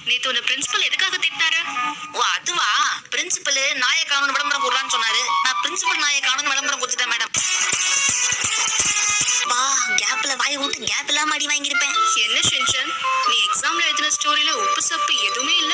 நேத்து உன்னை பிரின்சிபல் எதுக்காக திட்டினாரு? ஓ அதுவா? பிரின்சிபல் நாயை காணும் விளம்பரம் கொடுறான்னு சொன்னாரு. நான் பிரின்சிபல் நாயை காணும் விளம்பரம் கொடுத்துட்டேன் மேடம். பா கேப்ல வாய் விட்டு கேப் இல்லாம அடி வாங்கியிருப்பேன். என்ன ஷின்சான், நீ எக்ஸாம்ல எழுதின ஸ்டோரியில உப்பு சப்பு எதுவுமே இல்ல?